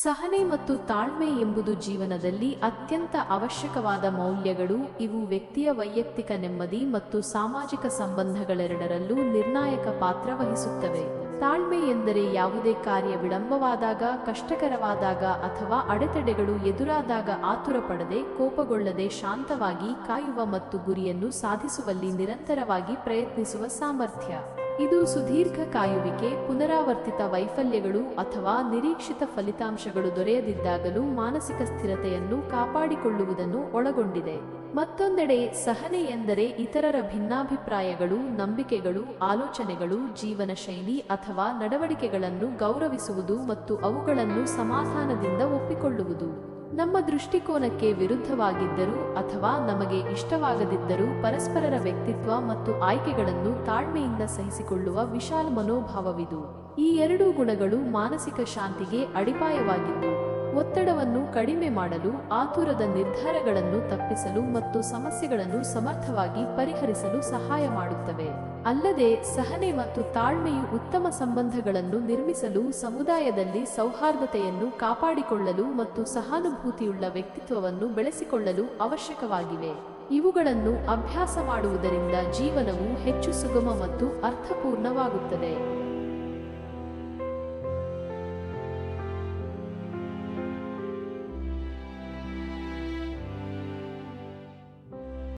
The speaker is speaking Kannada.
ಸಹನೆ ಮತ್ತು ತಾಳ್ಮೆ ಎಂಬುದು ಜೀವನದಲ್ಲಿ ಅತ್ಯಂತ ಅವಶ್ಯಕವಾದ ಮೌಲ್ಯಗಳು. ಇವು ವ್ಯಕ್ತಿಯ ವೈಯಕ್ತಿಕ ನೆಮ್ಮದಿ ಮತ್ತು ಸಾಮಾಜಿಕ ಸಂಬಂಧಗಳೆರಡರಲ್ಲೂ ನಿರ್ಣಾಯಕ ಪಾತ್ರ ವಹಿಸುತ್ತವೆ. ತಾಳ್ಮೆ ಎಂದರೆ ಯಾವುದೇ ಕಾರ್ಯ ವಿಳಂಬವಾದಾಗ, ಕಷ್ಟಕರವಾದಾಗ ಅಥವಾ ಅಡೆತಡೆಗಳು ಎದುರಾದಾಗ ಆತುರಪಡದೆ, ಕೋಪಗೊಳ್ಳದೆ ಶಾಂತವಾಗಿ ಕಾಯುವ ಮತ್ತು ಗುರಿಯನ್ನು ಸಾಧಿಸುವಲ್ಲಿ ನಿರಂತರವಾಗಿ ಪ್ರಯತ್ನಿಸುವ ಸಾಮರ್ಥ್ಯ. ಇದು ಸುದೀರ್ಘ ಕಾಯುವಿಕೆ, ಪುನರಾವರ್ತಿತ ವೈಫಲ್ಯಗಳು ಅಥವಾ ನಿರೀಕ್ಷಿತ ಫಲಿತಾಂಶಗಳು ದೊರೆಯದಿದ್ದಾಗಲೂ ಮಾನಸಿಕ ಸ್ಥಿರತೆಯನ್ನು ಕಾಪಾಡಿಕೊಳ್ಳುವುದನ್ನು ಒಳಗೊಂಡಿದೆ. ಮತ್ತೊಂದೆಡೆ ಸಹನೆ ಎಂದರೆ ಇತರರ ಭಿನ್ನಾಭಿಪ್ರಾಯಗಳು, ನಂಬಿಕೆಗಳು, ಆಲೋಚನೆಗಳು, ಜೀವನ ಶೈಲಿ ಅಥವಾ ನಡವಳಿಕೆಗಳನ್ನು ಗೌರವಿಸುವುದು ಮತ್ತು ಅವುಗಳನ್ನು ಸಮಾಧಾನದಿಂದ ಒಪ್ಪಿಕೊಳ್ಳುವುದು. ನಮ್ಮ ದೃಷ್ಟಿಕೋನಕ್ಕೆ ವಿರುದ್ಧವಾಗಿದ್ದರೂ ಅಥವಾ ನಮಗೆ ಇಷ್ಟವಾಗದಿದ್ದರೂ ಪರಸ್ಪರರ ವ್ಯಕ್ತಿತ್ವ ಮತ್ತು ಆಯ್ಕೆಗಳನ್ನು ತಾಳ್ಮೆಯಿಂದ ಸಹಿಸಿಕೊಳ್ಳುವ ವಿಶಾಲ ಮನೋಭಾವವಿದು. ಈ ಎರಡೂ ಗುಣಗಳು ಮಾನಸಿಕ ಶಾಂತಿಗೆ ಅಡಿಪಾಯವಾಗಿದ್ದು, ಒತ್ತಡವನ್ನು ಕಡಿಮೆ ಮಾಡಲು, ಆತುರದ ನಿರ್ಧಾರಗಳನ್ನು ತಪ್ಪಿಸಲು ಮತ್ತು ಸಮಸ್ಯೆಗಳನ್ನು ಸಮರ್ಥವಾಗಿ ಪರಿಹರಿಸಲು ಸಹಾಯ ಮಾಡುತ್ತವೆ. ಅಲ್ಲದೆ ಸಹನೆ ಮತ್ತು ತಾಳ್ಮೆಯು ಉತ್ತಮ ಸಂಬಂಧಗಳನ್ನು ನಿರ್ಮಿಸಲು, ಸಮುದಾಯದಲ್ಲಿ ಸೌಹಾರ್ದತೆಯನ್ನು ಕಾಪಾಡಿಕೊಳ್ಳಲು ಮತ್ತು ಸಹಾನುಭೂತಿಯುಳ್ಳ ವ್ಯಕ್ತಿತ್ವವನ್ನು ಬೆಳೆಸಿಕೊಳ್ಳಲು ಅವಶ್ಯಕವಾಗಿವೆ. ಇವುಗಳನ್ನು ಅಭ್ಯಾಸ ಮಾಡುವುದರಿಂದ ಜೀವನವು ಹೆಚ್ಚು ಸುಗಮ ಮತ್ತು ಅರ್ಥಪೂರ್ಣವಾಗುತ್ತದೆ.